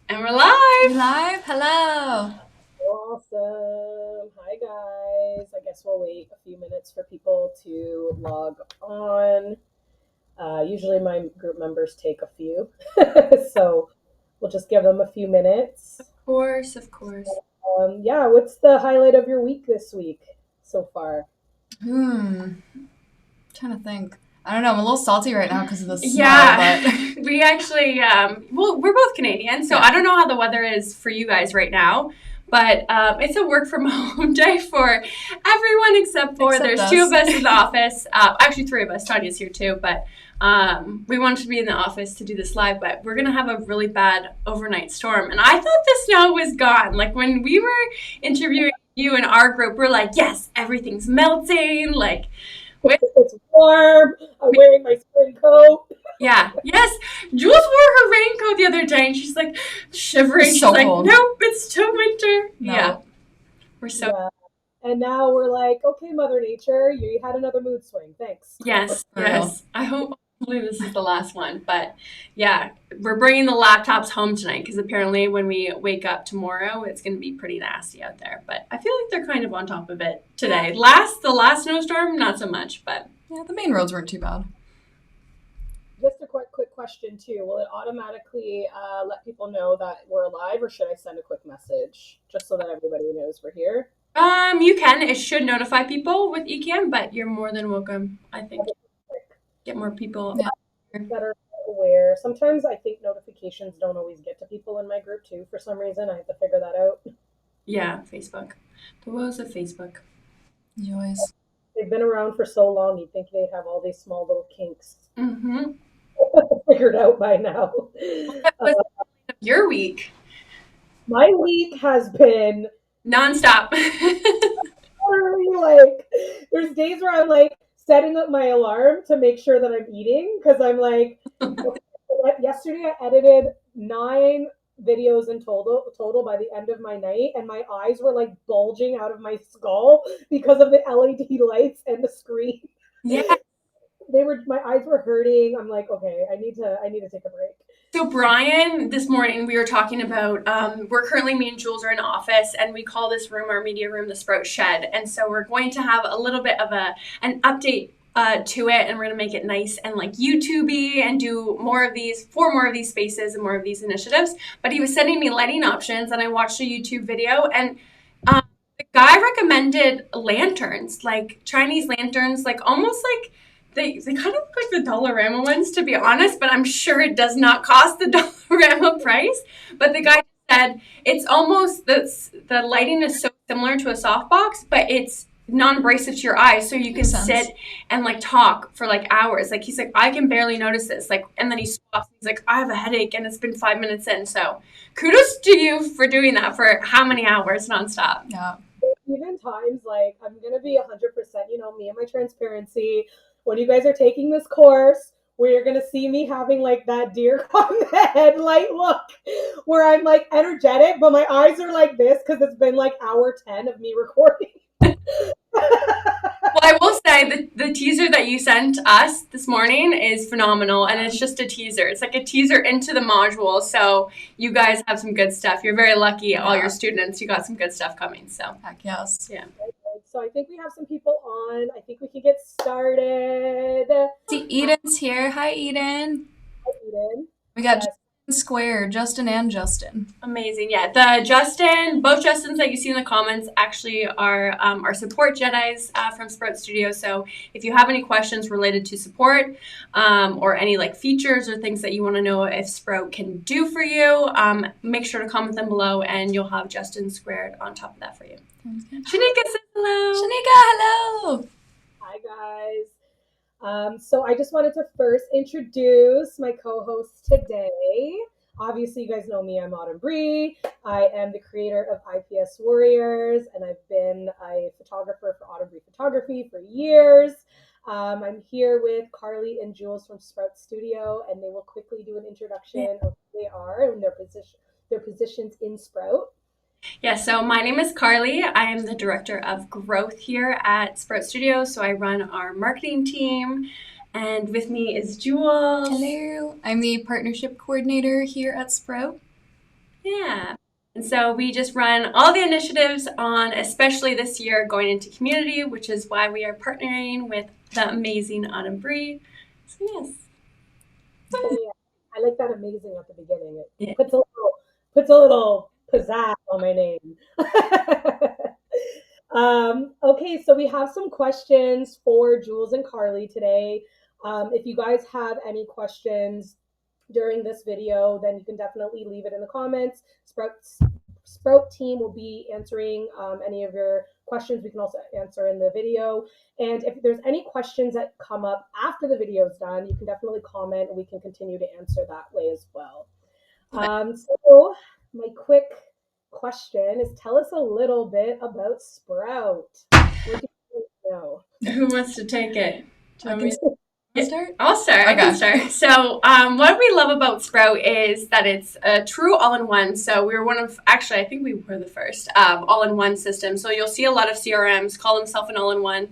And we're live. Live? Hello. Awesome. Hi, guys. I guess we'll wait a few minutes for people to log on. Usually, my group members take a few, so we'll just give them a few minutes. Of course, of course. Yeah, what's the highlight of your week this week so far? Trying to think. I don't know. I'm a little salty right now because of the snow, Yeah, but we actually, well, we're both Canadian, so Yeah. I don't know how the weather is for you guys right now, but it's a work from home day for everyone except there's us. two of us in the office. Actually, three of us. Tanya's here too, but we wanted to be in the office to do this live, but we're going to have a really bad overnight storm. And I thought the snow was gone. Like when we were interviewing you in our group, we're like, yes, everything's melting. Like, It's warm. I'm wearing my spring coat. yeah, yes. Jules wore her raincoat the other day and she's like shivering. It's She's so like, cold. nope, it's still winter. No. Yeah. We're so, Yeah. And now we're like, okay, Mother Nature, you had another mood swing. Thanks. yes, For real. yes. Hopefully this is the last one. But yeah, we're bringing the laptops home tonight because apparently when we wake up tomorrow, it's going to be pretty nasty out there. But I feel like they're kind of on top of it today. The last snowstorm, not so much, but Yeah, the main roads weren't too bad. Just a quick question too. Will it automatically let people know that we're alive, or should I send a quick message just so that everybody knows we're here? you can. It should notify people with ECAM, but you're more than welcome, I think. Get more people. Yeah. That are aware. Sometimes I think notifications don't always get to people in my group too. For some reason, I have to figure that out. Yeah, Facebook. The woes of Facebook. Joys. They've been around for so long, you'd think they'd have all these small little kinks Mm-hmm. figured out by now. What was your week? My week has been Nonstop. literally like, there's days where I'm like setting up my alarm to make sure that I'm eating because I'm like, okay, yesterday I edited 9 videos in total by the end of my night, and my eyes were like bulging out of my skull because of the LED lights and the screen. Yeah. My eyes were hurting. I'm like, okay, I need to take a break. So Brian, this morning we were talking about, we're currently, me and Jules are in office and we call this room, our media room, the Sprout Shed. And so we're going to have a little bit of an update to it, and we're going to make it nice and like YouTube-y and do four more of these spaces and more of these initiatives. But he was sending me lighting options and I watched a YouTube video, and the guy recommended lanterns, like Chinese lanterns, like almost like they kind of look like the Dollarama ones, to be honest, but I'm sure it does not cost the Dollarama price. But the guy said it's almost the lighting is so similar to a softbox, but it's non-abrasive to your eyes, so you can Makes sense. sit and like talk for like hours. Like he's like, I can barely notice this. Like, and then he stops. He's like, I have a headache, and it's been 5 minutes in. So, kudos to you for doing that for how many hours nonstop. Yeah. Even times like I'm gonna be 100%, me and my transparency. When you guys are taking this course, where you're gonna see me having like that deer on the headlight look, where I'm like energetic, but my eyes are like this because it's been like hour 10 of me recording. Well, I will say the teaser that you sent us this morning is phenomenal, and it's just a teaser. It's like a teaser into the module, so you guys have some good stuff. You're very lucky, all your students. You got some good stuff coming. So Heck yes. yeah. So I think we have some people on. I think we can get started. See, Eden's here. Hi, Eden. Hi, Eden. We got Yes. Justin Square, Justin and Justin. Amazing. Yeah, both Justins that you see in the comments actually are our support Jedis from Sprout Studio. So if you have any questions related to support or any like features or things that you want to know if Sprout can do for you, make sure to comment them below, and you'll have Justin squared on top of that for you. Shanika says hello. Shanika, hello. Hi, guys. So I just wanted to first introduce my co-host today. Obviously, you guys know me. I'm Autumn Bri. I am the creator of IPS Warriors, and I've been a photographer for Autumn Bri Photography for years. I'm here with Carly and Jules from Sprout Studio, and they will quickly do an introduction of who they are and their positions in Sprout. Yeah, so my name is Carly. I am the director of growth here at Sprout Studio. So I run our marketing team, and with me is Jules. Hello. I'm the partnership coordinator here at Sprout. Yeah. And so we just run all the initiatives on, especially this year, going into community, which is why we are partnering with the amazing Autumn Bri. So yes. Yeah, I like that amazing at the beginning. It Yeah. puts a little pizzazz on my name. Okay, so we have some questions for Jules and Carly today. If you guys have any questions during this video, then you can definitely leave it in the comments. Sprout team will be answering any of your questions. We can also answer in the video. And if there's any questions that come up after the video is done, you can definitely comment and we can continue to answer that way as well. So my quick question is, tell us a little bit about Sprout. What do you know? Who wants to take it? Do you want me to Start? I'll start. I can start. So, what we love about Sprout is that it's a true all-in-one. So, we were one of, actually, I think we were the first all-in-one system. So, you'll see a lot of CRMs call themselves an all-in-one.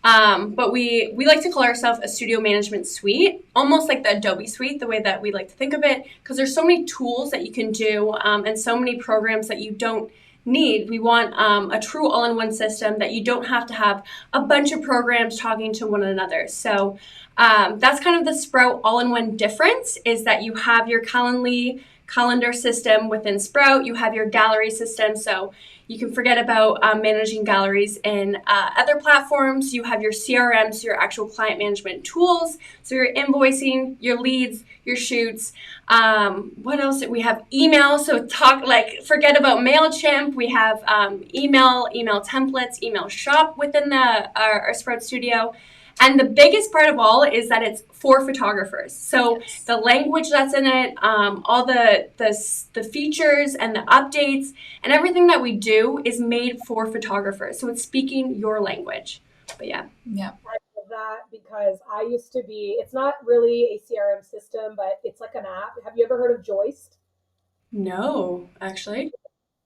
But we like to call ourselves a studio management suite, almost like the Adobe suite, the way that we like to think of it, because there's so many tools that you can do and so many programs that you don't need. We want a true all-in-one system that you don't have to have a bunch of programs talking to one another. So that's kind of the Sprout all-in-one difference, is that you have your Calendly calendar system within Sprout. You have your gallery system, so you can forget about managing galleries in other platforms. You have your CRM, so your actual client management tools. So your invoicing, your leads, your shoots. What else? We have email. So forget about MailChimp. We have email templates, email shop within our Sprout Studio. And the biggest part of all is that it's for photographers. So yes, the language that's in it, all the features and the updates and everything that we do is made for photographers. So it's speaking your language. But yeah. Yeah. I love that because I used to be, it's not really a CRM system, but it's like an app. Have you ever heard of Joist? No, actually.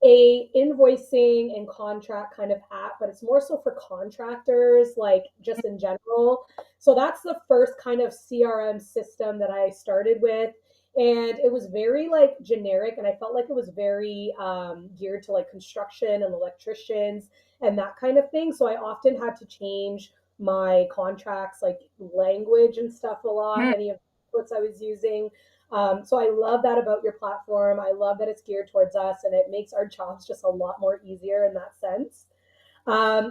A invoicing and contract kind of app, but it's more so for contractors, like just in general. So that's the first kind of CRM system that I started with. And it was very like generic, and I felt like it was very geared to like construction and electricians and that kind of thing. So I often had to change my contracts, like language and stuff a lot, any of the templates I was using. So I love that about your platform. I love that it's geared towards us and it makes our jobs just a lot more easier in that sense.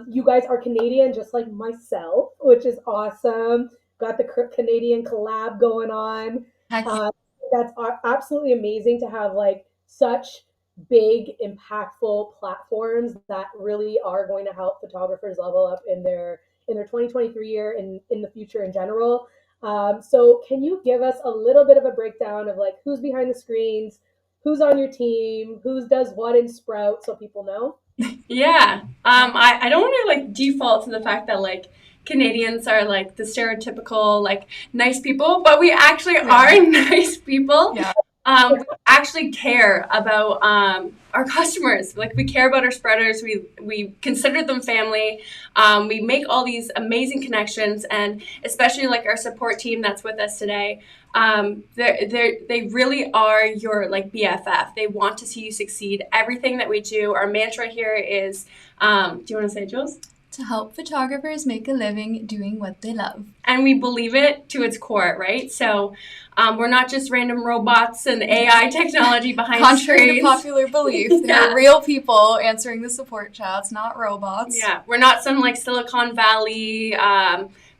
You guys are Canadian, just like myself, which is awesome. Got the Canadian collab going on. That's absolutely amazing to have like such big, impactful platforms that really are going to help photographers level up in their 2023 year and in the future in general. So can you give us a little bit of a breakdown of like who's behind the screens, who's on your team, who does what in Sprout, so people know? Yeah. I don't want to like default to the fact that like Canadians are like the stereotypical like nice people, but we actually are nice people. Yeah. We actually care about our customers. Like we care about our spreaders. We consider them family. We make all these amazing connections, and especially like our support team that's with us today. They really are your like BFF. They want to see you succeed. Everything that we do, our mantra here is, do you want to say it, Jules? To help photographers make a living doing what they love. And we believe it to its core, right? So we're not just random robots and AI technology behind screens. Contrary to popular belief, they're real people answering the support chats, not robots. Yeah, we're not some like Silicon Valley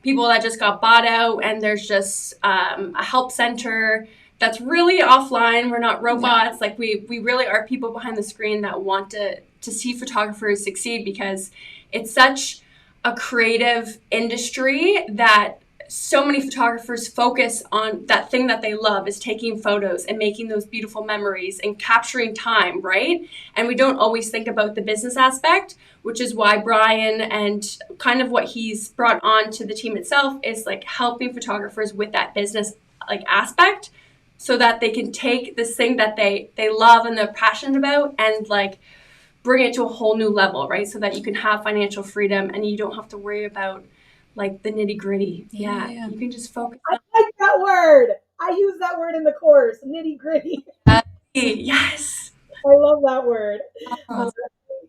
people that just got bought out and there's just a help center that's really offline. We're not robots. Like we really are people behind the screen that want to see photographers succeed, because it's such a creative industry that so many photographers focus on that thing that they love, is taking photos and making those beautiful memories and capturing time, right? And we don't always think about the business aspect, which is why Brian and kind of what he's brought on to the team itself is like helping photographers with that business like aspect, so that they can take this thing that they love and they're passionate about and like bring it to a whole new level, right? So that you can have financial freedom and you don't have to worry about like the nitty gritty. Yeah. You can just focus. I like that word. I use that word in the course, nitty gritty. Yes. I love that word. Oh,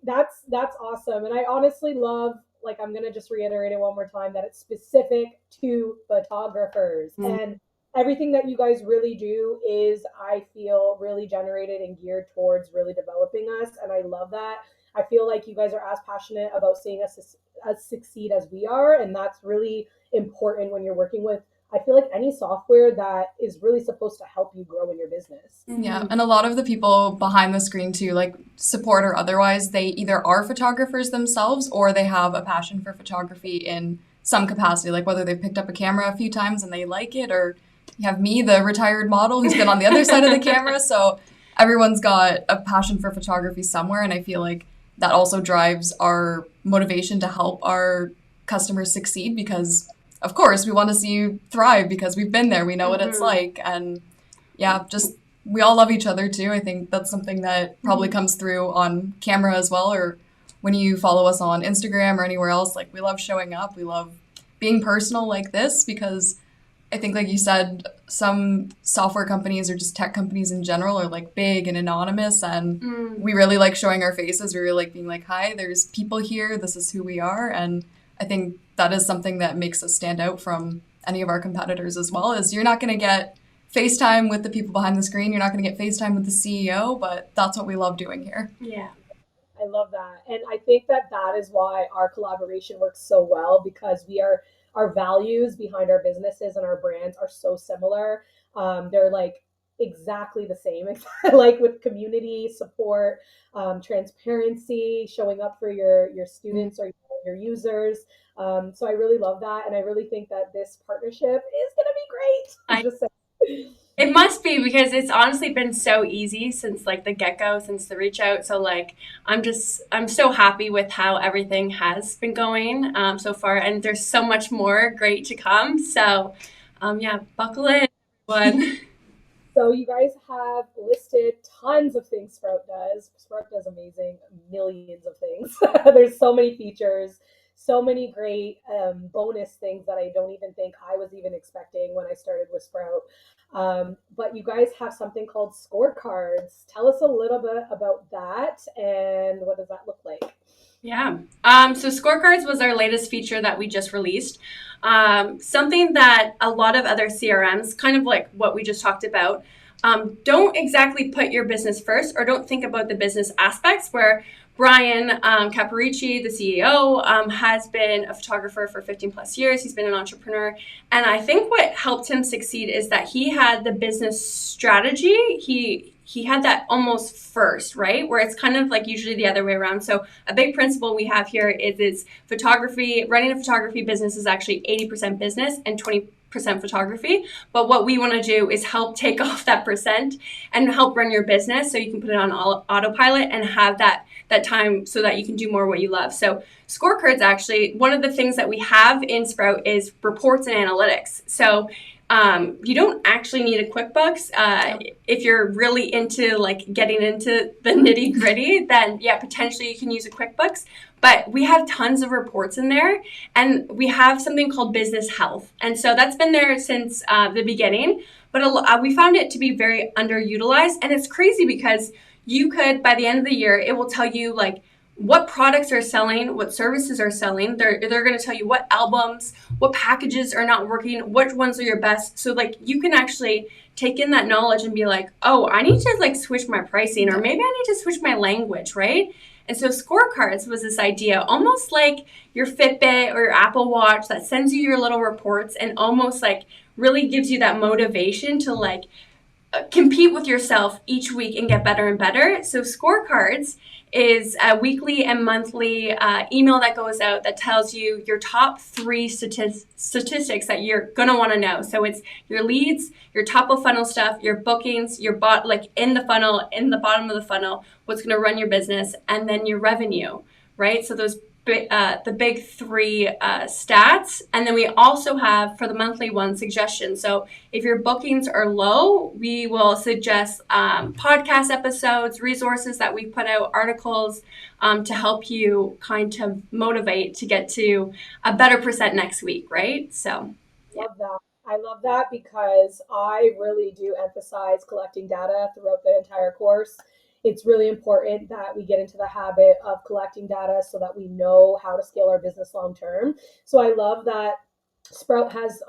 That's awesome, and I honestly love. Like, I'm gonna just reiterate it one more time that it's specific to photographers, mm, and everything that you guys really do is, I feel, really generated and geared towards really developing us, and I love that. I feel like you guys are as passionate about seeing us as succeed as we are, and that's really important when you're working with, I feel like, any software that is really supposed to help you grow in your business. yeah, and a lot of the people behind the screen too, like support or otherwise, they either are photographers themselves or they have a passion for photography in some capacity, like whether they've picked up a camera a few times and they like it, or you have me, the retired model, who's been on the other side of the camera. So everyone's got a passion for photography somewhere, and I feel like that also drives our motivation to help our customers succeed because, of course, we want to see you thrive because we've been there, we know what it's like, and yeah, just we all love each other too. I think that's something that probably comes through on camera as well, or when you follow us on Instagram or anywhere else. Like, we love showing up. We love being personal like this because I think, like you said, some software companies or just tech companies in general are like big and anonymous, and we really like showing our faces. We really like being like, hi, there's people here. This is who we are. And I think that is something that makes us stand out from any of our competitors as well, is you're not going to get FaceTime with the people behind the screen. You're not going to get FaceTime with the CEO, but that's what we love doing here. Yeah. I love that. And I think that that is why our collaboration works so well, because our values behind our businesses and our brands are so similar. They're like exactly the same, like with community support, transparency, showing up for your students or your users. So I really love that. And I really think that this partnership is going to be great. I'm I just saying. It must be because it's honestly been so easy since like the get go, since the reach out. So like I'm so happy with how everything has been going so far, and there's so much more great to come. So yeah, buckle in, everyone. So you guys have listed tons of things Sprout does. Sprout does amazing, millions of things. There's so many features, so many great bonus things that I don't even think I was even expecting when I started with Sprout. But you guys have something called scorecards. Tell us a little bit about that and what does that look like? Yeah. So scorecards was our latest feature that we just released. Something that a lot of other CRMs, kind of like what we just talked about, don't exactly put your business first or don't think about the business aspects. Where Brian Caparici, the CEO, has been a photographer for 15 plus years. He's been an entrepreneur. And I think what helped him succeed is that he had the business strategy. He had that almost first, right? Where it's kind of like usually the other way around. So a big principle we have here is photography. Running a photography business is actually 80% business and 20% photography. But what we want to do is help take off that percent and help run your business so you can put it on autopilot and have that time so that you can do more what you love. So scorecards, actually, one of the things that we have in Sprout is reports and analytics. So you don't actually need a QuickBooks. If you're really into like getting into the nitty gritty, then yeah, potentially you can use a QuickBooks. But we have tons of reports in there, and we have something called business health. And so that's been there since the beginning, but we found it to be very underutilized. And it's crazy because you could, by the end of the year, it will tell you like what products are selling, what services are selling. They're going to tell you what albums, what packages are not working, which ones are your best. So like you can actually take in that knowledge and be like, oh, I need to like switch my pricing, or maybe I need to switch my language, right? And so scorecards was this idea, almost like your Fitbit or your Apple Watch that sends you your little reports and almost like really gives you that motivation to like compete with yourself each week and get better and better. So scorecards is a weekly and monthly email that goes out that tells you your top 3 statistics that you're going to want to know. So it's your leads, your top of funnel stuff, your bookings, your like in the funnel, in the bottom of the funnel, what's going to run your business, and then your revenue, right? So those the big 3 stats. And then we also have, for the monthly one, suggestions. So if your bookings are low, we will suggest podcast episodes, resources that we put out, articles to help you kind of motivate to get to a better percent next week, right? So Love that. I love that because I really do emphasize collecting data throughout the entire course. it's really important that we get into the habit of collecting data so that we know how to scale our business long term. So I love that Sprout has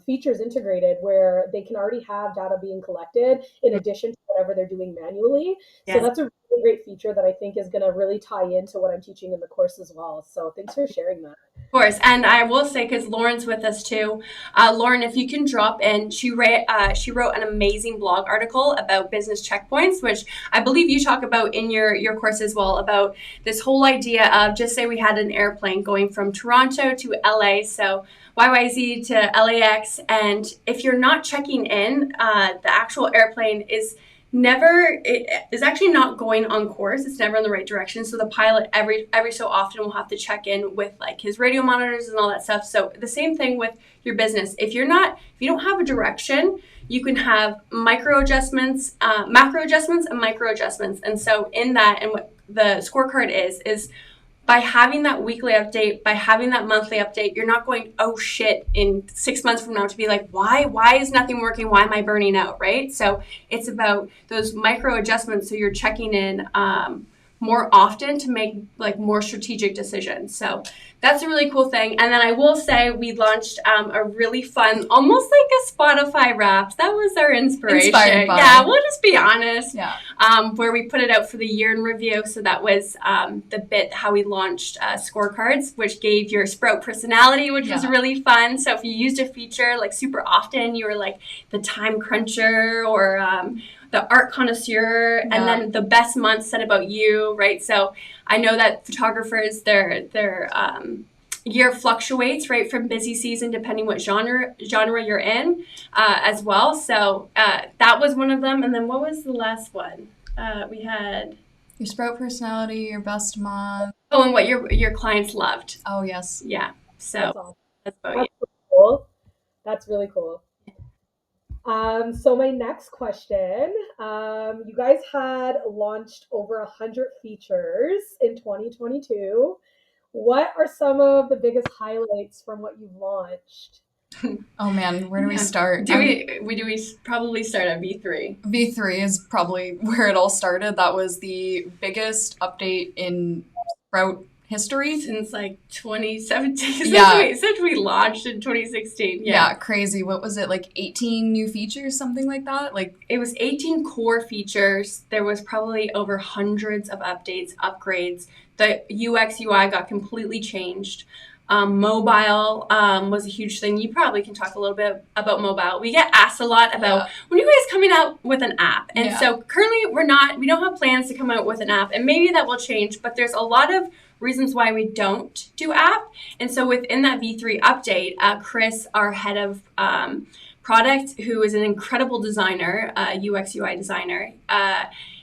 features integrated where they can already have data being collected in addition to whatever they're doing manually. So Yes. that's a really great feature that I think is going to really tie into what I'm teaching in the course as well. So thanks for sharing that. Of course, and I will say, because Lauren's with us too, Lauren, if you can drop in, she wrote an amazing blog article about business checkpoints, which I believe you talk about in your course as well, about this whole idea of, just say we had an airplane going from Toronto to LA, so YYZ to LAX, and if you're not checking in, the actual airplane is actually not going on course. It's never in the right direction. So the pilot every so often will have to check in with like his radio monitors and all that stuff. So the same thing with your business. If you don't have a direction, you can have macro adjustments, and micro adjustments. And so in that, and what the scorecard is by having that weekly update, by having that monthly update, you're not going, oh shit, in 6 months from now to be like, why is nothing working? Why am I burning out, right? So it's about those micro adjustments. So you're checking in more often to make like more strategic decisions. So that's a really cool thing. And then I will say we launched a really fun, almost like a Spotify Wrapped. That was our inspiration. Yeah, we'll just be honest. Yeah. Where we put it out for the year in review. So that was the bit how we launched scorecards, which gave your Sprout personality, which was really fun. So if you used a feature like super often, you were like the time cruncher or the art connoisseur, and then the best month said about you, right? So I know that photographers, their year fluctuates, right, from busy season depending what genre you're in as well. So that was one of them. And then what was the last one? We had your Sprout personality, your best month. Oh, and what your clients loved. Oh, yes. Yeah. So that's about That's really cool. That's really cool. So my next question, you guys had launched over 100 features in 2022. What are some of the biggest highlights from what you've launched? Oh man, where do we start? Do we probably start at V3? V3 is probably where it all started. That was the biggest update in Sprout history since like 2017. Yeah, since we launched in 2016. Yeah, crazy. What was it, like 18 new features, something like that? Like it was 18 core features. There was probably over hundreds of updates, upgrades. The UX UI got completely changed. Mobile was a huge thing. You probably can talk a little bit about mobile. We get asked a lot about when you guys coming out with an app. And so currently we don't have plans to come out with an app, and maybe that will change, but there's a lot of reasons why we don't do app. And so within that V3 update, Chris, our head of product, who is an incredible designer, UX UI designer,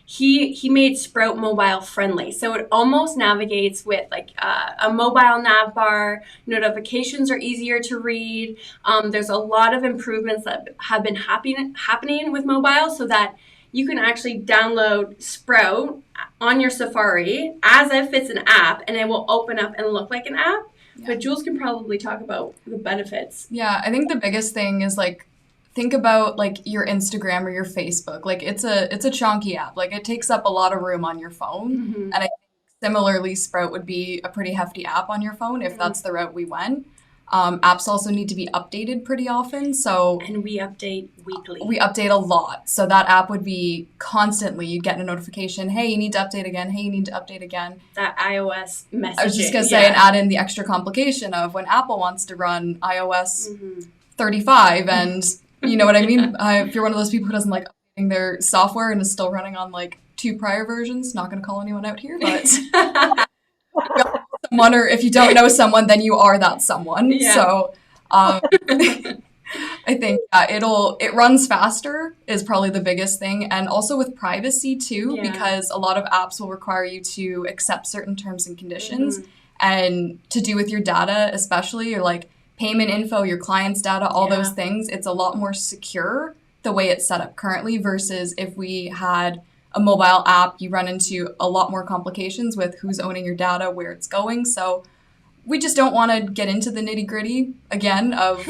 he made Sprout mobile friendly. So it almost navigates with like a mobile nav bar. Notifications are easier to read. There's a lot of improvements that have been happening with mobile, so that you can actually download Sprout on your Safari as if it's an app, and it will open up and look like an app. Yeah. But Jules can probably talk about the benefits. Yeah, I think the biggest thing is like, think about like your Instagram or your Facebook. Like it's a chunky app. Like it takes up a lot of room on your phone. Mm-hmm. And I think similarly, Sprout would be a pretty hefty app on your phone if that's the route we went. Apps also need to be updated pretty often. And we update weekly. We update a lot. So that app would be constantly, you'd get a notification, hey, you need to update again. Hey, you need to update again. That iOS messaging. I was just going to say, and add in the extra complication of when Apple wants to run iOS 35 and... You know what I mean? If you're one of those people who doesn't like updating their software and is still running on like 2 prior versions, not going to call anyone out here, but someone, or if you don't know someone, then you are that someone. Yeah. So I think it runs faster is probably the biggest thing, and also with privacy too, because a lot of apps will require you to accept certain terms and conditions, and to do with your data, especially, or like payment info, your client's data, all those things, it's a lot more secure the way it's set up currently versus if we had a mobile app, you run into a lot more complications with who's owning your data, where it's going. So we just don't want to get into the nitty gritty again of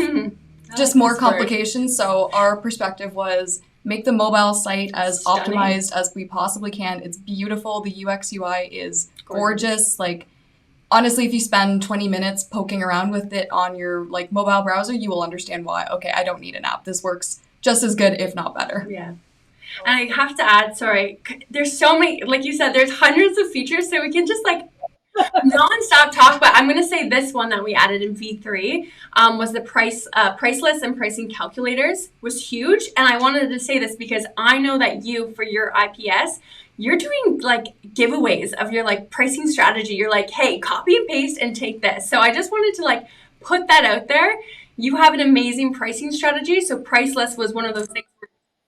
just more complications. So our perspective was make the mobile site as Stunning. optimized as we possibly can. It's beautiful. The UX UI is Gorgeous. gorgeous. Like, honestly, if you spend 20 minutes poking around with it on your like mobile browser, you will understand why. Okay, I don't need an app. This works just as good, if not better. Yeah. And I have to add, sorry, there's so many, like you said, there's hundreds of features, so we can just like non-stop talk. But I'm gonna say this one that we added in V3 was the price list and pricing calculators was huge. And I wanted to say this because I know that you, for your IPS, you're doing like giveaways of your like pricing strategy. You're like, hey, copy and paste and take this. So I just wanted to like put that out there. You have an amazing pricing strategy. So price list was one of those things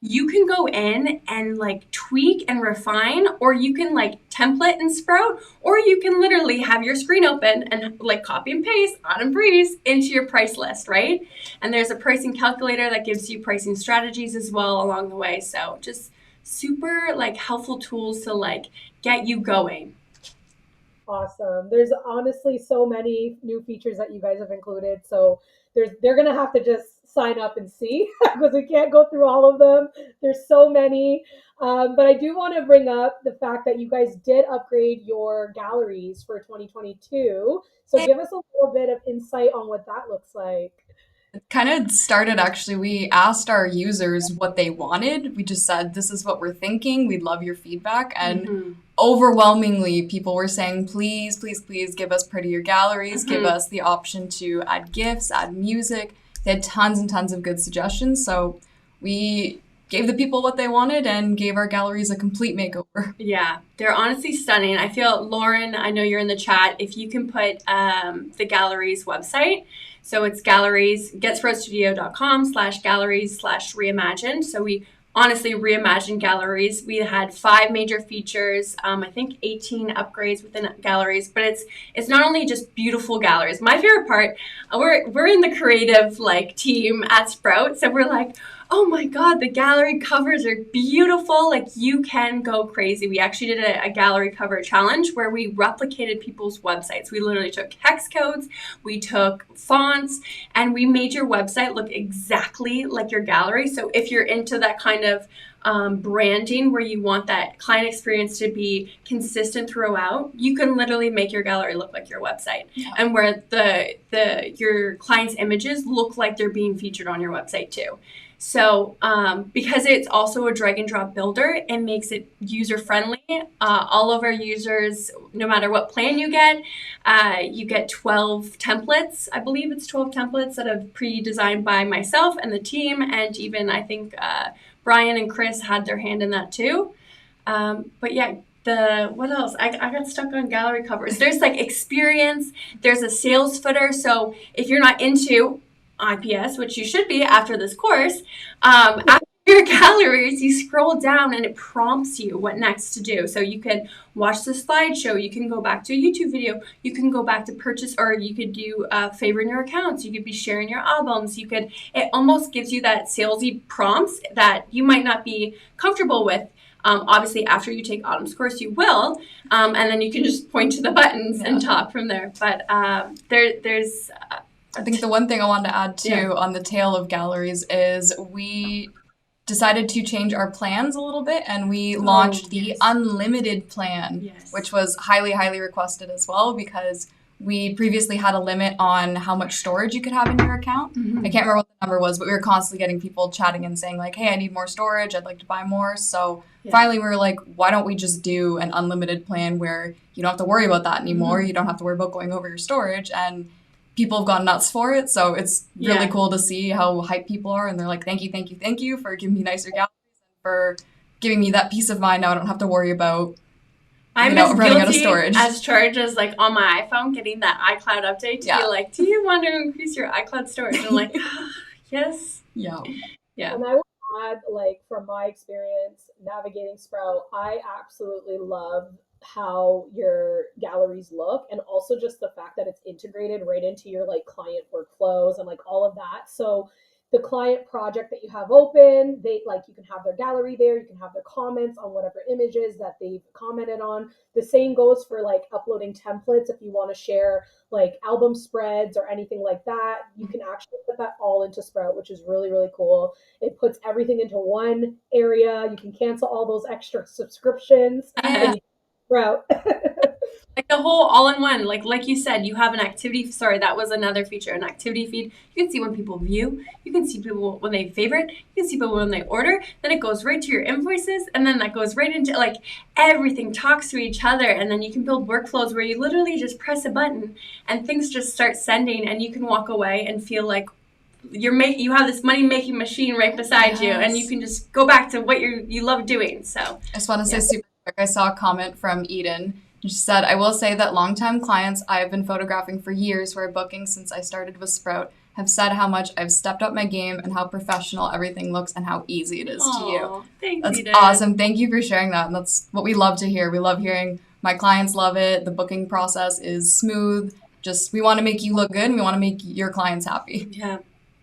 you can go in and like tweak and refine, or you can like template and Sprout, or you can literally have your screen open and like copy and paste Autumn Bri's into your price list, right? And there's a pricing calculator that gives you pricing strategies as well along the way. So just super like helpful tools to like get you going. Awesome. There's honestly so many new features that you guys have included. So they're gonna have to just sign up and see because we can't go through all of them. There's so many. But I do want to bring up the fact that you guys did upgrade your galleries for 2022. So give us a little bit of insight on what that looks like. Kind of started actually, we asked our users what they wanted. We just said, this is what we're thinking. We'd love your feedback. And overwhelmingly, people were saying, please, please, please give us prettier galleries, give us the option to add GIFs, add music. They had tons and tons of good suggestions. So we gave the people what they wanted and gave our galleries a complete makeover. Yeah, they're honestly stunning. I feel, Lauren, I know you're in the chat. If you can put the galleries website, so it's galleries, getsproutstudio.com/galleries/reimagined. So we honestly reimagined galleries. We had 5 major features, I think 18 upgrades within galleries, but it's not only just beautiful galleries. My favorite part, we're in the creative like team at Sprout, so we're like, oh my God, the gallery covers are beautiful. Like you can go crazy. We actually did a gallery cover challenge where we replicated people's websites. We literally took hex codes, we took fonts, and we made your website look exactly like your gallery. So if you're into that kind of branding where you want that client experience to be consistent throughout, you can literally make your gallery look like your website. Yeah. And where your client's images look like they're being featured on your website too. So because it's also a drag and drop builder, it makes it user friendly. All of our users, no matter what plan you get 12 templates. I believe it's 12 templates that have pre-designed by myself and the team. And even I think Brian and Chris had their hand in that too. But yeah, what else? I got stuck on gallery covers. There's like experience. There's a sales footer. So if you're not into IPS, which you should be after this course, after your galleries, you scroll down and it prompts you what next to do. So you can watch the slideshow, you can go back to a YouTube video, you can go back to purchase, or you could do favoriting your accounts, you could be sharing your albums, it almost gives you that salesy prompts that you might not be comfortable with. Obviously, after you take Autumn's course, you will, and then you can just point to the buttons and talk from there. But there's I think the one thing I wanted to add too on the tail of galleries is we decided to change our plans a little bit, and we launched the unlimited plan, which was highly, highly requested as well because we previously had a limit on how much storage you could have in your account. I can't remember what the number was, but we were constantly getting people chatting and saying like, hey, I need more storage. I'd like to buy more. So finally we were like, why don't we just do an unlimited plan where you don't have to worry about that anymore. You don't have to worry about going over your storage, and people have gone nuts for it. So it's really cool to see how hyped people are. And they're like, thank you, thank you, thank you for giving me nicer galleries and for giving me that peace of mind. Now I don't have to worry about I'm as running out of guilty storage. as charged as like on my iPhone getting that iCloud update to be like, do you want to increase your iCloud storage? And I'm like, yes. Yeah. And I would add, like, from my experience navigating Sprout, I absolutely love how your galleries look, and also just the fact that it's integrated right into your like client workflows and like all of that. So the client project that you have open. They like, you can have their gallery there, you can have their comments on whatever images that they've commented on. The same goes for like uploading templates. If you want to share like album spreads or anything like that, you can actually put that all into Sprout, which is really, really cool. It puts everything into one area. You can cancel all those extra subscriptions and you can Sprout. Like the whole all-in-one, like you said, you have an activity. Sorry, that was another feature, an activity feed. You can see when people view. You can see people when they favorite. You can see people when they order. Then it goes right to your invoices, and then that goes right into like everything talks to each other. And then you can build workflows where you literally just press a button and things just start sending, and you can walk away and feel like you have this money making machine right beside you, and you can just go back to what you love doing. So I just want to say super quick, I saw a comment from Eden. She said, I will say that longtime clients I have been photographing for years who are booking since I started with Sprout have said how much I've stepped up my game and how professional everything looks and how easy it is to you. Thanks, That's Eden. awesome. Thank you for sharing that. And that's what we love to hear. We love hearing my clients love it. The booking process is smooth. Just, we want to make you look good and we want to make your clients happy. Yeah.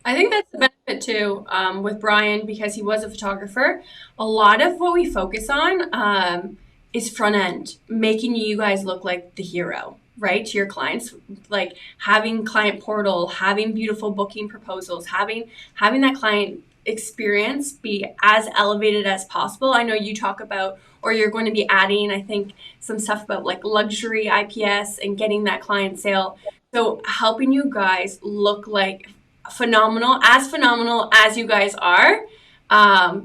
I think that's the benefit too with Brian, because he was a photographer. A lot of what we focus on is front end, making you guys look like the hero, right? To your clients, like having client portal, having beautiful booking proposals, having that client experience be as elevated as possible. I know you talk about, or you're going to be adding, I think, some stuff about like luxury IPS and getting that client sale. So helping you guys look like phenomenal as you guys are,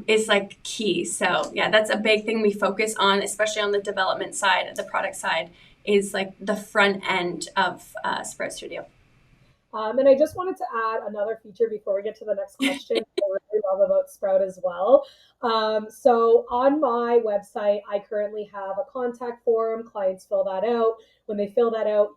is like key. So yeah, that's a big thing we focus on, especially on the development side, the product side, is like the front end of Sprout Studio. And I just wanted to add another feature before we get to the next question. I really love about Sprout as well. So on my website, I currently have a contact form. Clients fill that out. When they fill that out,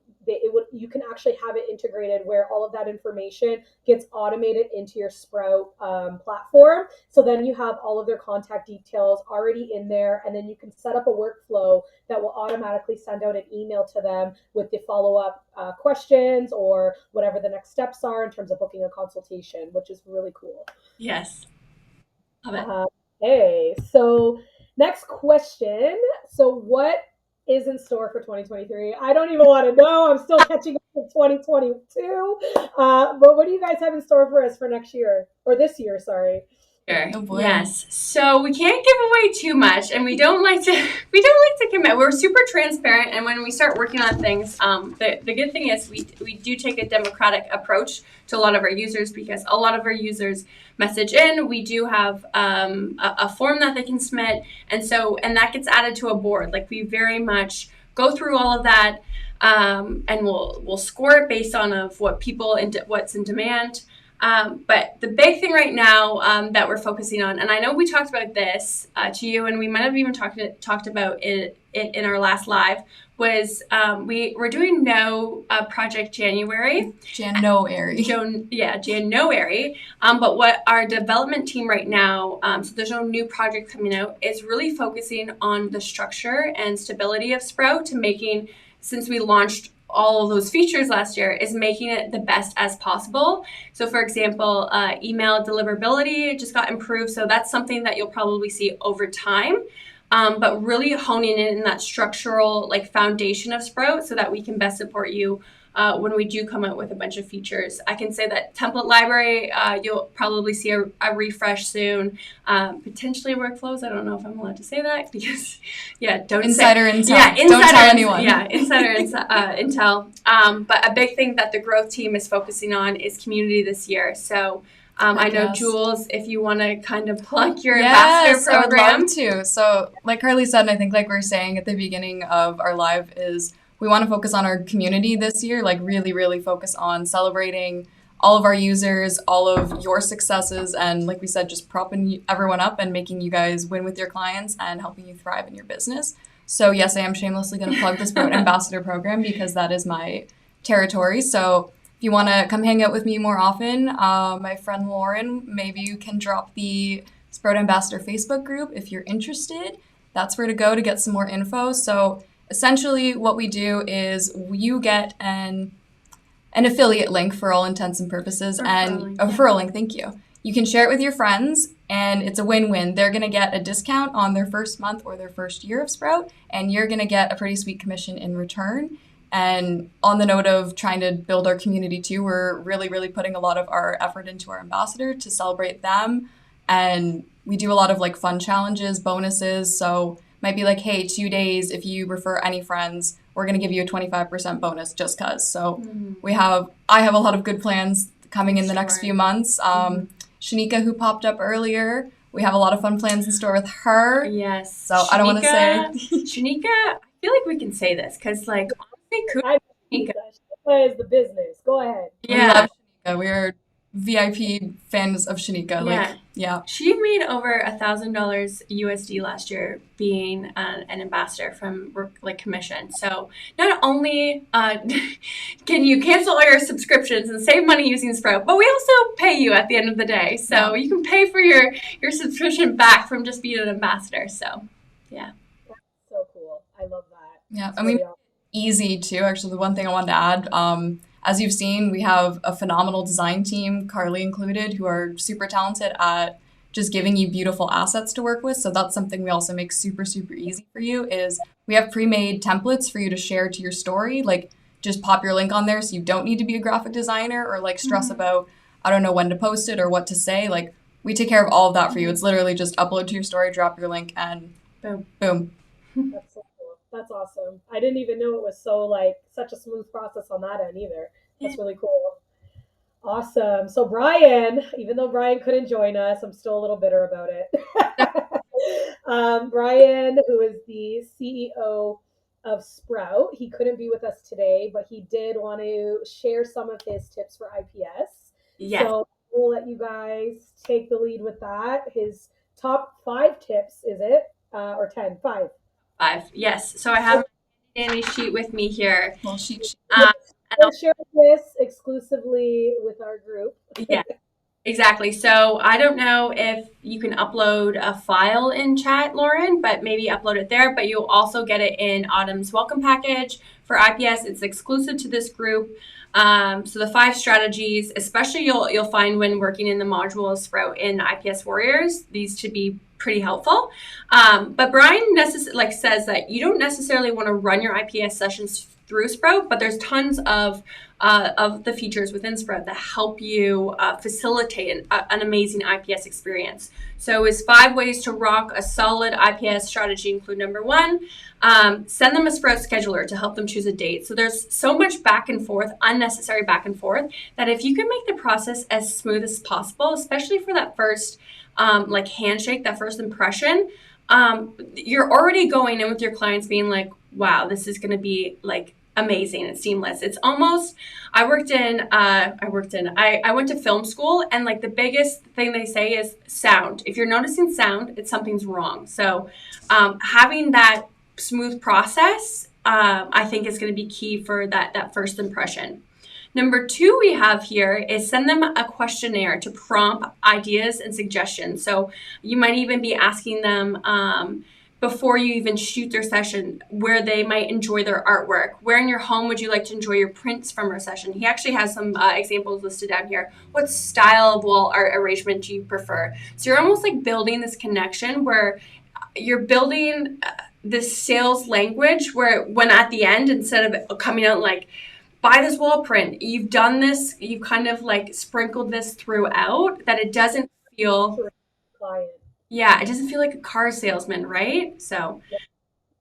you can actually have it integrated where all of that information gets automated into your Sprout platform. So then you have all of their contact details already in there, and then you can set up a workflow that will automatically send out an email to them with the follow-up questions or whatever the next steps are in terms of booking a consultation, which is really cool. Yes. Love it. Okay, so next question. So what is in store for 2023? I don't even want to know. I'm still catching up with 2022. But what do you guys have in store for us for next year, or this year? Sorry. Oh boy. Yes. So we can't give away too much, and we don't like to commit. We're super transparent, and when we start working on things, the good thing is we do take a democratic approach to a lot of our users, because a lot of our users message in. We do have a form that they can submit, and that gets added to a board. Like, we very much go through all of that, and we'll score it based on of what's in demand. But the big thing right now that we're focusing on, and I know we talked about this to you, and we might have even talked about it in our last live, was we're doing no Project January. January. But what our development team right now, so there's no new project coming out, is really focusing on the structure and stability of Sprout since we launched all of those features last year, is making it the best as possible. So for example, email deliverability just got improved. So that's something that you'll probably see over time. But really honing in that structural foundation of Sprout so that we can best support you when we do come out with a bunch of features. I can say that template library, you'll probably see a refresh soon. Potentially workflows. I don't know if I'm allowed to say that because, don't insider say, intel. Yeah, don't tell anyone. Yeah, insider intel. But a big thing that the growth team is focusing on is community this year. So I know, Jules, if you want to kind of plug your ambassador program. I would love to. So like Carly said, and I think like we were saying at the beginning of our live, is we want to focus on our community this year, like really, really focus on celebrating all of our users, all of your successes, and like we said, just propping everyone up and making you guys win with your clients and helping you thrive in your business. So yes, I am shamelessly going to plug the Sprout Ambassador program because that is my territory. So if you want to come hang out with me more often, my friend Lauren, maybe you can drop the Sprout Ambassador Facebook group if you're interested. That's where to go to get some more info. So essentially what we do is you get an affiliate link for all intents and purposes, a referral link, thank you. you can share it with your friends, and it's a win-win. They're going to get a discount on their first month or their first year of Sprout, and you're going to get a pretty sweet commission in return. And on the note of trying to build our community too, we're really, really putting a lot of our effort into our ambassador to celebrate them. And we do a lot of like fun challenges, bonuses. So might be like, hey, 2 days, if you refer any friends, we're going to give you a 25% bonus just cause. So I have a lot of good plans coming in the next few months. Shanika, who popped up earlier, we have a lot of fun plans in store with her. Yes. So Shanika, I don't want to say. Shanika, I feel like we can say this because, like, honestly, Shanika is the business. Go ahead. Yeah. We love Shanika. We're VIP fans of Shanika. Yeah. She made over $1,000 USD last year being an ambassador from commission. So not only can you cancel all your subscriptions and save money using Sprout, but we also pay you at the end of the day. So you can pay for your subscription back from just being an ambassador. So yeah. That's so cool. I love that. Yeah. I mean, easy too. Actually, the one thing I wanted to add, as you've seen, we have a phenomenal design team, Carly included, who are super talented at just giving you beautiful assets to work with. So that's something we also make super, super easy for you is we have pre-made templates for you to share to your story. Like just pop your link on there so you don't need to be a graphic designer or like stress about, I don't know when to post it or what to say. Like we take care of all of that for you. It's literally just upload to your story, drop your link, and boom. That's so cool. That's awesome. I didn't even know it was such a smooth process on that end either. That's really cool. Awesome. So Brian, even though Brian couldn't join us, I'm still a little bitter about it. Brian, who is the CEO of Sprout, he couldn't be with us today, but he did want to share some of his tips for IPS. Yes. So we'll let you guys take the lead with that. His top 5 tips, is it? Or 10? 5. 5. Yes. So I have my handy sheet with me here. Well, sheet. We'll share this exclusively with our group. Yeah, exactly. So I don't know if you can upload a file in chat, Lauren, but maybe upload it there. But you'll also get it in Autumn's welcome package for IPS. It's exclusive to this group. So the 5 strategies, especially you'll find when working in the module of Sprout in IPS Warriors, these should be pretty helpful. But Brian says that you don't necessarily want to run your IPS sessions through Sprout, but there's tons of the features within Sprout that help you facilitate an amazing IPS experience. So his 5 ways to rock a solid IPS strategy include number 1, send them a Sprout scheduler to help them choose a date. So there's so much back and forth, unnecessary back and forth, that if you can make the process as smooth as possible, especially for that first handshake, that first impression, you're already going in with your clients being like, wow, this is going to be like amazing and seamless. It's almost, I went to film school, and like the biggest thing they say is sound. If you're noticing sound, something's wrong. So having that smooth process, I think is going to be key for that first impression. Number 2 we have here is send them a questionnaire to prompt ideas and suggestions. So you might even be asking them before you even shoot their session where they might enjoy their artwork. Where in your home would you like to enjoy your prints from our session? He actually has some examples listed down here. What style of wall art arrangement do you prefer? So you're almost like building this connection where you're building this sales language where when at the end, instead of coming out like, buy this wall print, you've done this, you've kind of like sprinkled this throughout, that it doesn't feel, it doesn't feel like a car salesman, right? So,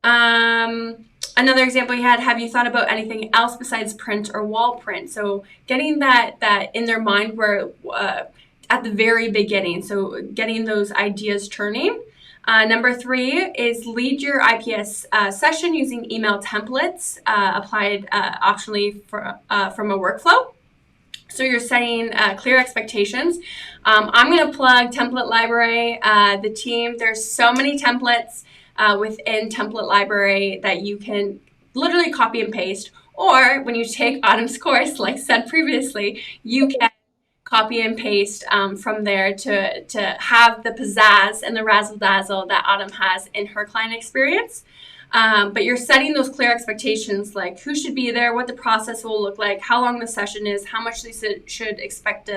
another example you had, have you thought about anything else besides print or wall print? So getting that in their mind where at the very beginning, so getting those ideas churning. Number 3 is lead your IPS session using email templates applied optionally from a workflow. So you're setting clear expectations. I'm going to plug Template Library. The team, there's so many templates within Template Library that you can literally copy and paste. Or when you take Autumn's course, like said previously, you can copy and paste from there to have the pizzazz and the razzle dazzle that Autumn has in her client experience. But you're setting those clear expectations, like who should be there, what the process will look like, how long the session is, how much they should expect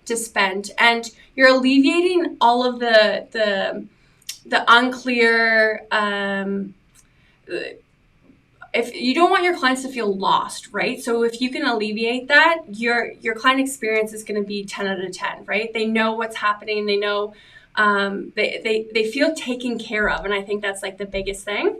to spend, and you're alleviating all of the unclear. If you don't want your clients to feel lost, right? So if you can alleviate that, your client experience is going to be 10 out of 10, right? They know what's happening. They know they feel taken care of, and I think that's like the biggest thing.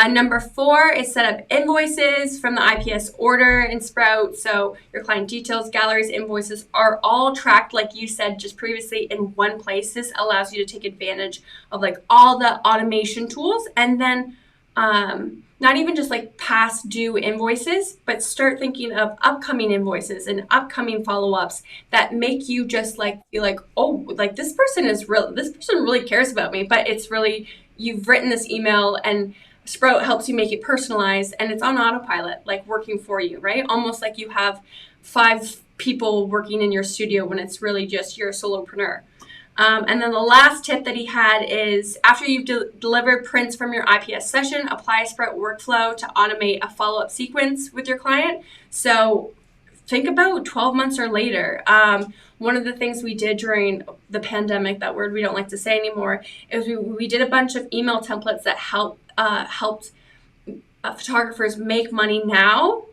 Number 4 is set up invoices from the IPS order in Sprout. So your client details, galleries, invoices are all tracked, like you said just previously, in one place. This allows you to take advantage of like all the automation tools, and then not even just like past due invoices, but start thinking of upcoming invoices and upcoming follow-ups that make you just like feel like, oh, like this person really cares about me, but it's really, you've written this email and Sprout helps you make it personalized, and it's on autopilot, like working for you, right? Almost like you have 5 people working in your studio when it's really just you're a solopreneur. And then the last tip that he had is after you've delivered prints from your IPS session, apply a Sprout workflow to automate a follow-up sequence with your client. So think about 12 months or later. One of the things we did during the pandemic, that word we don't like to say anymore, is we did a bunch of email templates that helped photographers make money now.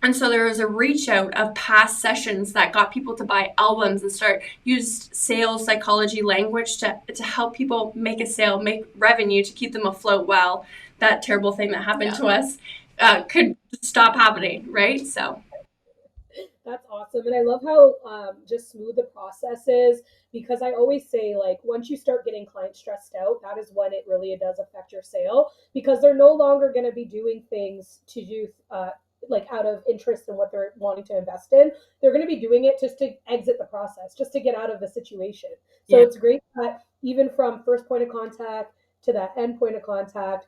And so there was a reach out of past sessions that got people to buy albums and use sales psychology language to help people make a sale, make revenue, to keep them afloat while that terrible thing that happened to us could stop happening, right? So that's awesome. And I love how just smooth the process is, because I always say, like, once you start getting clients stressed out, that is when it really does affect your sale, because they're no longer going to be doing things to do like out of interest in what they're wanting to invest in. They're going to be doing it just to exit the process, just to get out of the situation. So it's great that even from first point of contact to that end point of contact,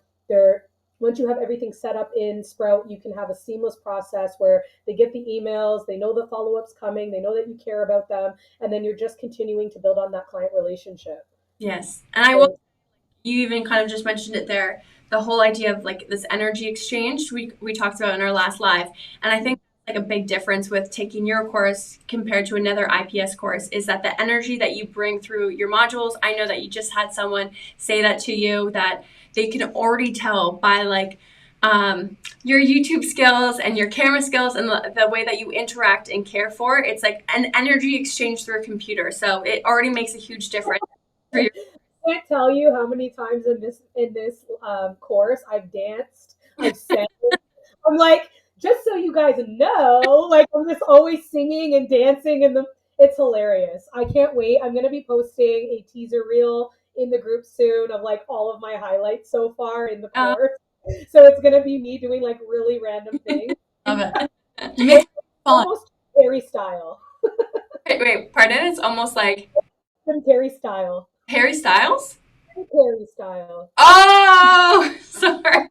once you have everything set up in Sprout, you can have a seamless process where they get the emails, they know the follow-up's coming, they know that you care about them, and then you're just continuing to build on that client relationship. Yes. And you even kind of just mentioned it there, the whole idea of like this energy exchange we talked about in our last live. And I think like a big difference with taking your course compared to another IPS course is that the energy that you bring through your modules. I know that you just had someone say that to you, that they can already tell by like your YouTube skills and your camera skills and the way that you interact and care for. It's like an energy exchange through a computer. So it already makes a huge difference for your I can't tell you how many times in this course I've danced, I've sang. I'm like, just so you guys know, like I'm just always singing and dancing, and it's hilarious. I can't wait. I'm gonna be posting a teaser reel in the group soon of like all of my highlights so far in the course. So it's gonna be me doing like really random things. Love it. You make it fun. Almost Harry style. Wait, pardon? It's almost like Jim Carrey style. Harry Styles? Jim Carrey style. Oh, sorry.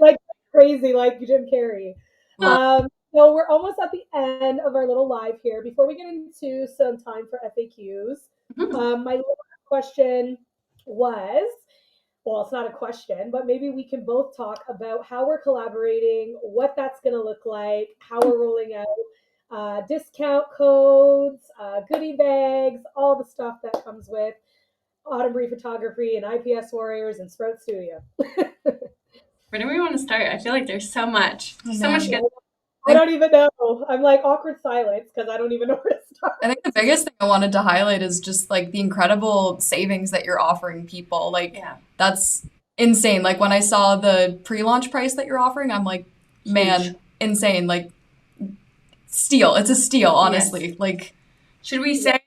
Like crazy, like Jim Carrey. So we're almost at the end of our little live here. Before we get into some time for FAQs, my little question was, well, it's not a question, but maybe we can both talk about how we're collaborating, what that's going to look like, how we're rolling out discount codes, goodie bags, all the stuff that comes with Autumn Bri Photography and IPS Warriors and Sprout Studio. Where do we want to start? I feel like there's so much good. I don't even know. I'm like awkward silence because I don't even know where to start. I think the biggest thing I wanted to highlight is just like the incredible savings that you're offering people. Like that's insane. Like when I saw the pre-launch price that you're offering, I'm like, man, insane. Like steal. It's a steal, honestly. Yes. Like, should we say?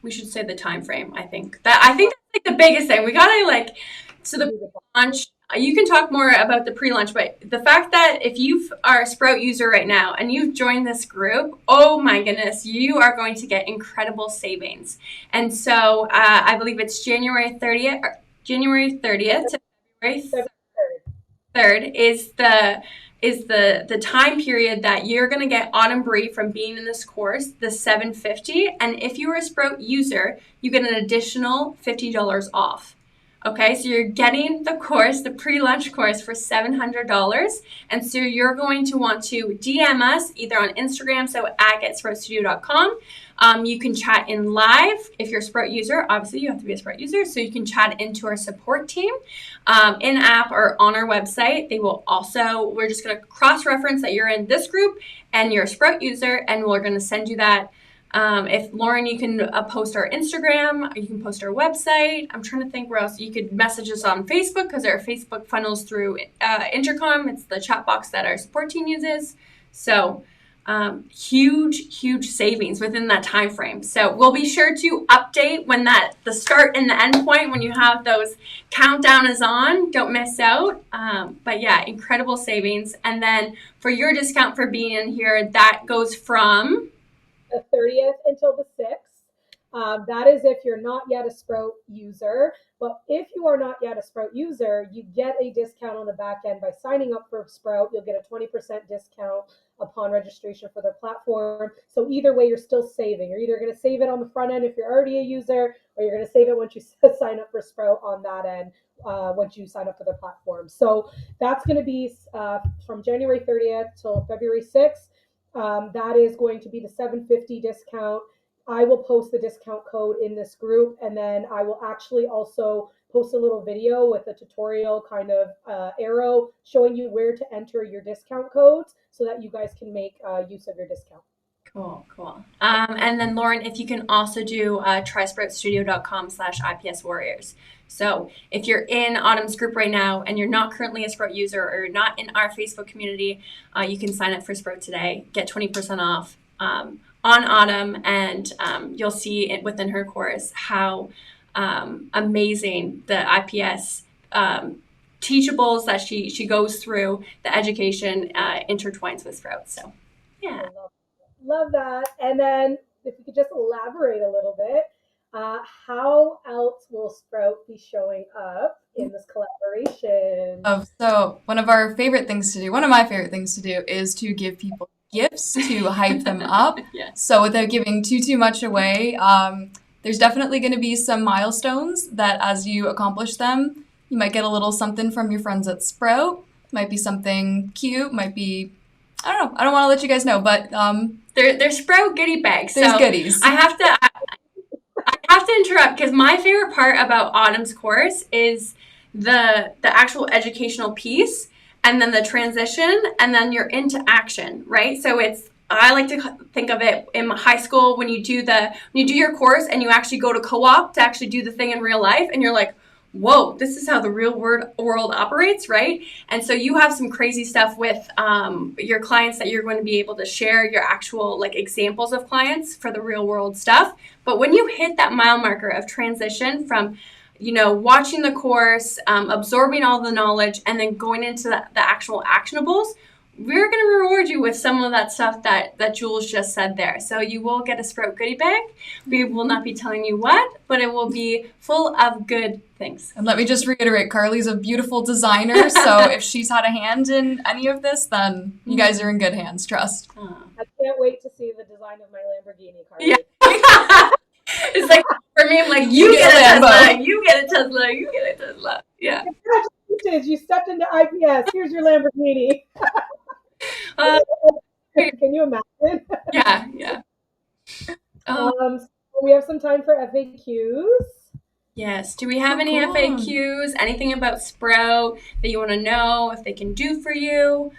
We should say the time frame. I think that's like the biggest thing. We gotta like, so the launch. You can talk more about the pre-launch, but the fact that if you are a Sprout user right now and you've joined this group, oh my goodness, you are going to get incredible savings. And so I believe it's January 30th to February 3rd is the time period that you're going to get Autumn Bri from being in this course, the $750. And if you are a Sprout user, you get an additional $50 off. Okay, so you're getting the course, the pre-launch course for $700. And so you're going to want to DM us either on Instagram, so @getsproutstudio.com. You can chat in live if you're a Sprout user. Obviously, you have to be a Sprout user, so you can chat into our support team in-app or on our website. They will also, we're just going to cross-reference that you're in this group and you're a Sprout user, and we're going to send you that. If Lauren, you can post our Instagram, you can post our website. I'm trying to think where else. You could message us on Facebook because our Facebook funnels through Intercom. It's the chat box that our support team uses. So huge savings within that time frame. So we'll be sure to update when the start and the end point, when you have those countdown is on. Don't miss out. But yeah, incredible savings. And then for your discount for being in here, that goes from the 30th until the 6th. That is if you're not yet a Sprout user. But if you are not yet a Sprout user, you get a discount on the back end by signing up for Sprout. You'll get a 20% discount upon registration for their platform. So either way, you're still saving. You're either going to save it on the front end if you're already a user, or you're going to save it once you sign up for Sprout on that end, once you sign up for their platform. So that's going to be from January 30th till February 6th. That is going to be the $750 discount. I will post the discount code in this group, and then I will actually also post a little video with a tutorial kind of arrow showing you where to enter your discount codes so that you guys can make use of your discount. Cool. And then Lauren, if you can also do trysproutstudio.com/IPS Warriors. So if you're in Autumn's group right now and you're not currently a Sprout user or you're not in our Facebook community, you can sign up for Sprout today, get 20% off on Autumn, and you'll see it within her course how amazing the IPS teachables that she goes through, the education intertwines with Sprout. So yeah. Love that. And then if you could just elaborate a little bit, how else will Sprout be showing up in this collaboration? So one of my favorite things to do is to give people gifts to hype them up. Yeah. So without giving too much away, there's definitely going to be some milestones that as you accomplish them, you might get a little something from your friends at Sprout. Might be something cute, might be, I don't know. I don't want to let you guys know, but there's Sprout goodie bags. There's so goodies. I have to interrupt because my favorite part about Autumn's course is the actual educational piece, and then the transition, and then you're into action, right? So I like to think of it in high school when you do your course and you actually go to co-op to actually do the thing in real life, and you're like, whoa, this is how the real world operates, right? And so you have some crazy stuff with your clients that you're going to be able to share your actual examples of clients for the real world stuff. But when you hit that mile marker of transition from, watching the course, absorbing all the knowledge, and then going into the actual actionables, we're going to reward you with some of that stuff that Jules just said there. So you will get a Sprout goodie bag. We will not be telling you what, but it will be full of good things. And let me just reiterate, Carly's a beautiful designer, so if she's had a hand in any of this, then you guys are in good hands, trust. I can't wait to see the design of my Lamborghini, Carly. Yeah. It's like, for me, I'm like, you get a Tesla, you get a Tesla, you get a Tesla. Yeah. Congratulations, you stepped into IPS. Here's your Lamborghini. Can you imagine? Yeah. So we have some time for FAQs. Yes. Do we have any FAQs? Anything about Sprout that you want to know, if they can do for you?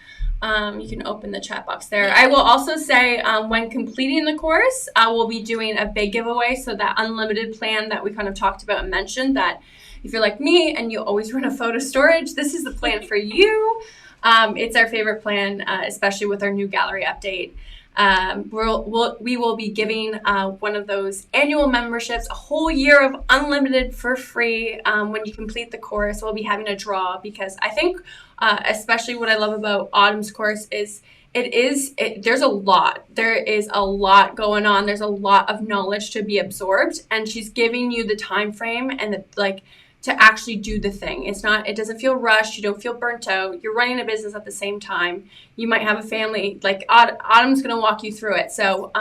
You can open the chat box there. I will also say when completing the course, we'll be doing a big giveaway. So that unlimited plan that we kind of talked about and mentioned, that if you're like me and you always run a photo storage, this is the plan for you. It's our favorite plan, especially with our new gallery update. We will be giving one of those annual memberships, a whole year of unlimited for free. When you complete the course, we'll be having a draw, because I think especially what I love about Autumn's course is there's a lot. There is a lot going on. There's a lot of knowledge to be absorbed, and she's giving you the time frame and to actually do the thing. It doesn't feel rushed. You don't feel burnt out. You're running a business at the same time. You might have a family. Like Autumn's going to walk you through it. So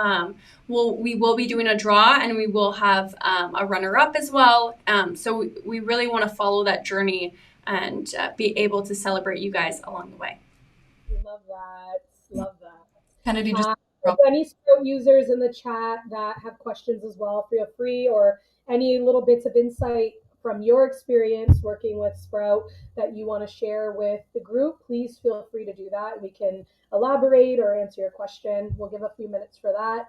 we will be doing a draw, and we will have a runner-up as well. So we really want to follow that journey and be able to celebrate you guys along the way. Love that. Love that. Kennedy just Any Sprout users in the chat that have questions as well, feel free, or any little bits of insight from your experience working with Sprout that you want to share with the group, please feel free to do that. We can elaborate or answer your question. We'll give a few minutes for that.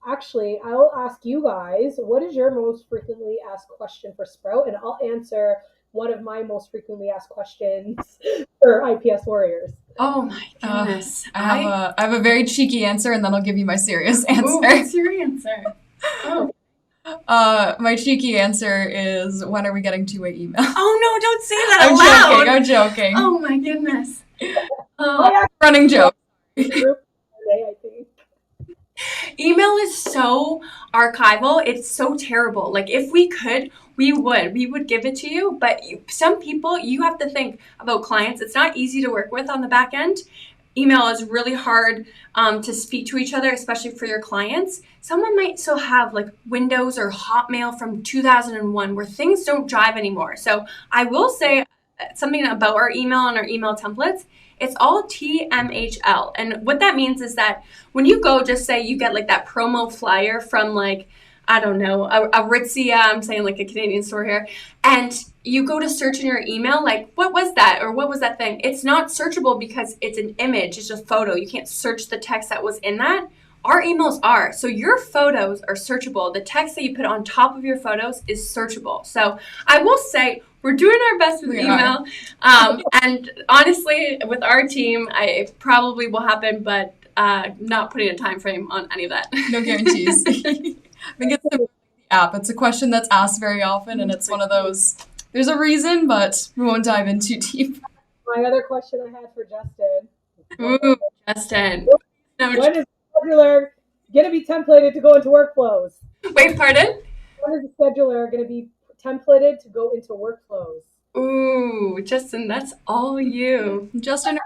Actually, I'll ask you guys, what is your most frequently asked question for Sprout? And I'll answer one of my most frequently asked questions for IPS Warriors. Oh my goodness. I have a very cheeky answer, and then I'll give you my serious answer. Ooh, what's your answer? Oh. My cheeky answer is, when are we getting two-way email? Oh no, don't say that aloud. I'm joking. Oh my goodness. Running joke. I think. Email is so archival. It's so terrible. Like, if we could, we would give it to you. But some people, you have to think about clients. It's not easy to work with on the back end. Email is really hard to speak to each other, especially for your clients. Someone might still have like Windows or Hotmail from 2001 where things don't drive anymore. So I will say something about our email and our email templates. It's all TMHL. And what that means is that when you go, just say you get like that promo flyer from like, I don't know, a Aritzia, I'm saying like a Canadian store here, and you go to search in your email, like, what was that? Or what was that thing? It's not searchable because it's an image, it's just a photo. You can't search the text that was in that. Our emails are. So your photos are searchable. The text that you put on top of your photos is searchable. So I will say we're doing our best with email. And honestly, with our team, it probably will happen, but not putting a time frame on any of that. No guarantees. I think it's the app. It's a question that's asked very often, and it's one of those, there's a reason, but we won't dive in too deep. My other question I had for Justin. Ooh, Justin. When is scheduler going to be templated to go into workflows? Wait, pardon? When is the scheduler going to be templated to go into workflows? Ooh, Justin, that's all you. Justin.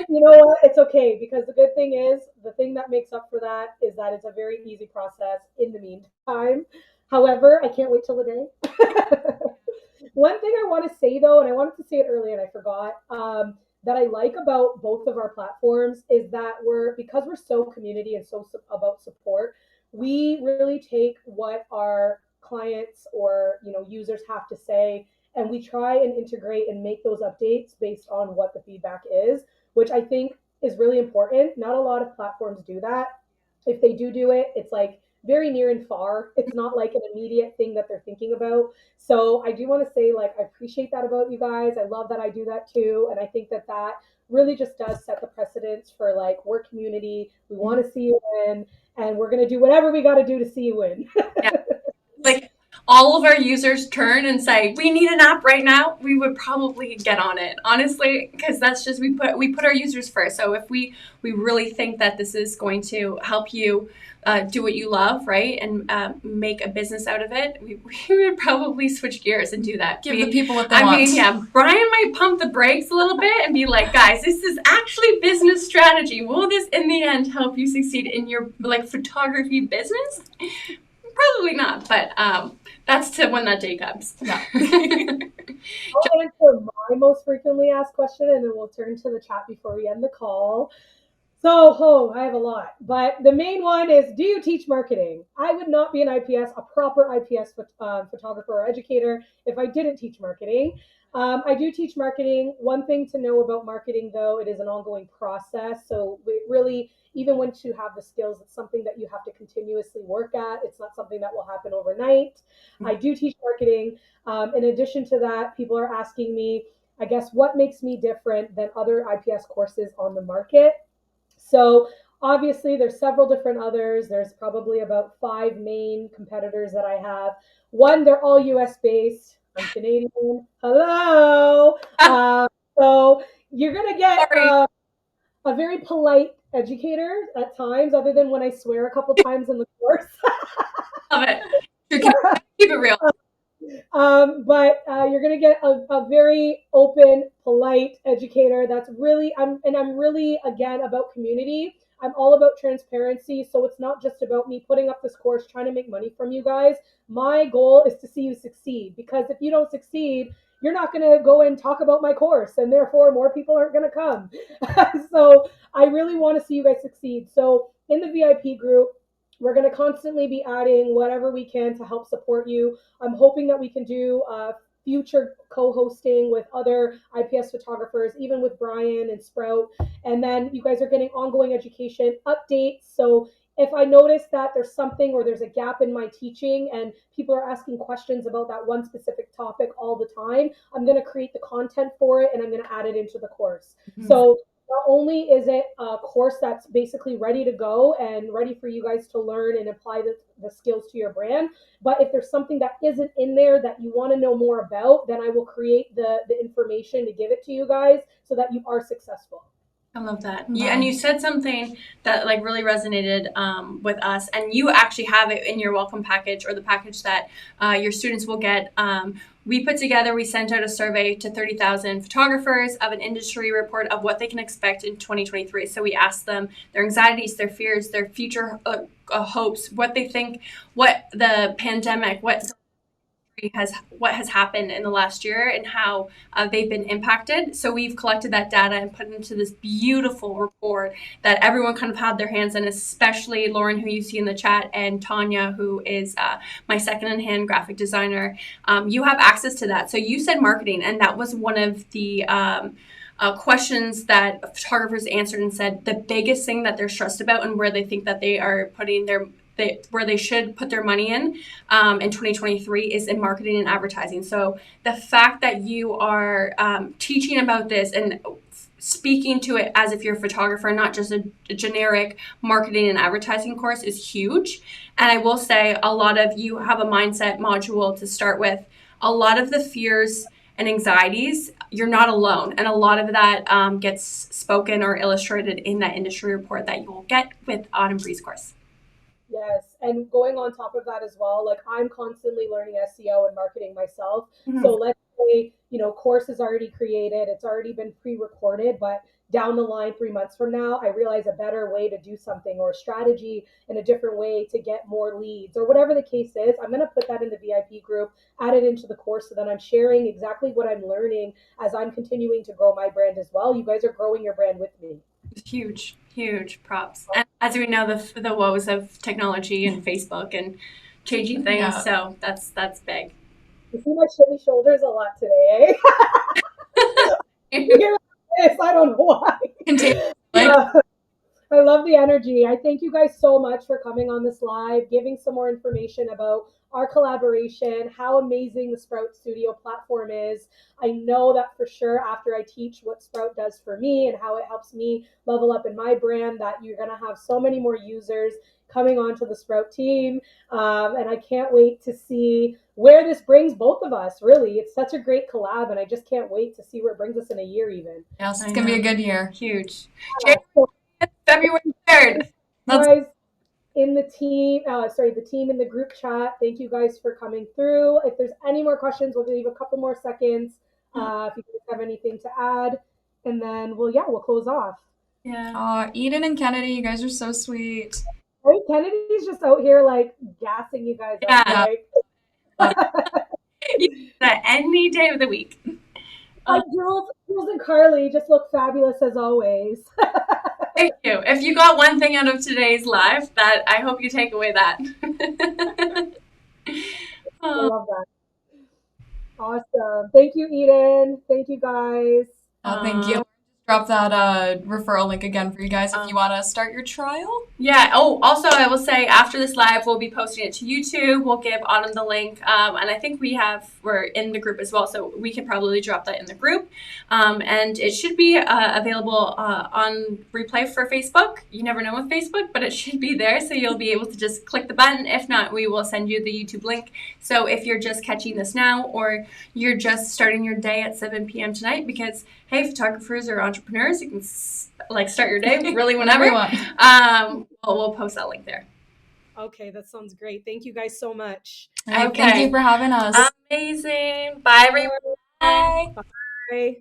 You know what? It's okay, because the good thing is, the thing that makes up for that is that it's a very easy process in the meantime. However, I can't wait till the day. One thing I want to say though, and I wanted to say it earlier and I forgot, that I like about both of our platforms is that because we're so community and so about support, we really take what our clients or users have to say, and we try and integrate and make those updates based on what the feedback is, which I think is really important. Not a lot of platforms do that. If they do it, it's like very near and far. It's not like an immediate thing that they're thinking about. So I do want to say, like, I appreciate that about you guys. I love that I do that too. And I think that really just does set the precedence for like, we're community. We want to see you win, and we're going to do whatever we got to do to see you win. Yeah. Like, all of our users turn and say, we need an app right now, we would probably get on it, honestly, because that's just, we put our users first. So if we really think that this is going to help you do what you love, right, and make a business out of it, we would probably switch gears and do that. Give the people what they want. I mean, yeah, Brian might pump the brakes a little bit and be like, guys, this is actually business strategy. Will this in the end help you succeed in your like photography business? Probably not, but that's to when that day comes. Yeah. I'll answer my most frequently asked question, and then we'll turn to the chat before we end the call. So, I have a lot, but the main one is, do you teach marketing? I would not be a proper IPS photographer or educator if I didn't teach marketing. I do teach marketing. One thing to know about marketing, though, it is an ongoing process. So really, even once you have the skills, it's something that you have to continuously work at. It's not something that will happen overnight. Mm-hmm. I do teach marketing. In addition to that, people are asking me, I guess, what makes me different than other IPS courses on the market? So obviously, there's several different others. There's probably about 5 main competitors that I have. One, they're all US based. I'm Canadian. Hello. So you're going to get a very polite educator at times, other than when I swear a couple times in the course. Love it. real. But you're going to get a very open, polite educator that's really, I'm really, again, about community. I'm all about transparency. So it's not just about me putting up this course, trying to make money from you guys. My goal is to see you succeed, because if you don't succeed, you're not going to go and talk about my course, and therefore more people aren't going to come. So I really want to see you guys succeed. So in the VIP group, we're going to constantly be adding whatever we can to help support you. I'm hoping that we can do future co-hosting with other IPS photographers, even with Brian and Sprout. And then you guys are getting ongoing education updates. So if I notice that there's something or there's a gap in my teaching and people are asking questions about that one specific topic all the time, I'm going to create the content for it and I'm going to add it into the course. Mm-hmm. So not only is it a course that's basically ready to go and ready for you guys to learn and apply the skills to your brand, but if there's something that isn't in there that you want to know more about, then I will create the information to give it to you guys so that you are successful. I love that. Yeah, and you said something that like really resonated with us, and you actually have it in your welcome package, or the package that your students will get. We sent out a survey to 30,000 photographers of an industry report of what they can expect in 2023. So we asked them their anxieties, their fears, their future hopes, what they think, what the pandemic, what has happened in the last year, and how they've been impacted. So we've collected that data and put it into this beautiful report that everyone kind of had their hands in, especially Lauren, who you see in the chat, and Tanya, who is my second-in-hand graphic designer. You have access to that. So you said marketing, and that was one of the questions that photographers answered and said the biggest thing that they're stressed about and where they think that they are putting where they should put their money in 2023 is in marketing and advertising. So the fact that you are teaching about this and speaking to it as if you're a photographer, not just a generic marketing and advertising course, is huge. And I will say a lot of you have a mindset module to start with. A lot of the fears and anxieties, you're not alone. And a lot of that gets spoken or illustrated in that industry report that you will get with Autumn Bri's course. Yes, and going on top of that as well, like I'm constantly learning SEO and marketing myself. Mm-hmm. So let's say, course is already created, it's already been pre-recorded, but down the line 3 months from now, I realize a better way to do something or a strategy in a different way to get more leads or whatever the case is. I'm going to put that in the VIP group, add it into the course so that I'm sharing exactly what I'm learning as I'm continuing to grow my brand as well. You guys are growing your brand with me. Huge props. And as we know, the woes of technology and Facebook and changing things, yeah. So that's big. You see my chilly shoulders a lot today, eh? I don't know why. I love the energy. I thank you guys so much for coming on this live, giving some more information about our collaboration, how amazing the Sprout Studio platform is. I know that for sure after I teach what Sprout does for me and how it helps me level up in my brand, that you're going to have so many more users coming onto the Sprout team. And I can't wait to see where this brings both of us, really. It's such a great collab, and I just can't wait to see where it brings us in a year even. Yes, it's going to be a good year. Huge. February 3rd. Guys in the team, the team in the group chat, thank you guys for coming through. If there's any more questions, we'll leave a couple more seconds if you guys have anything to add, and then we'll close off. Yeah. Eden and Kennedy, you guys are so sweet. Right? Kennedy's just out here like gassing you guys up. Like. Any day of the week. Jules and Carly just look fabulous as always. Thank you. If you got one thing out of today's live, that I hope you take away that. I love that. Awesome. Thank you, Eden. Thank you, guys. Thank you. Drop that referral link again for you guys if you want to start your trial. Yeah. Oh, also, I will say after this live, we'll be posting it to YouTube. We'll give Autumn the link. And I think we're in the group as well, so we can probably drop that in the group. And it should be available on replay for Facebook. You never know with Facebook, but it should be there, so you'll be able to just click the button. If not, we will send you the YouTube link. So if you're just catching this now, or you're just starting your day at 7 p.m. tonight, because hey, photographers are entrepreneurs, you can start your day really whenever. We'll post that link there. Okay, that sounds great. Thank you guys so much. All right, Okay. thank you for having us. Amazing. Bye, everyone. Bye. Bye.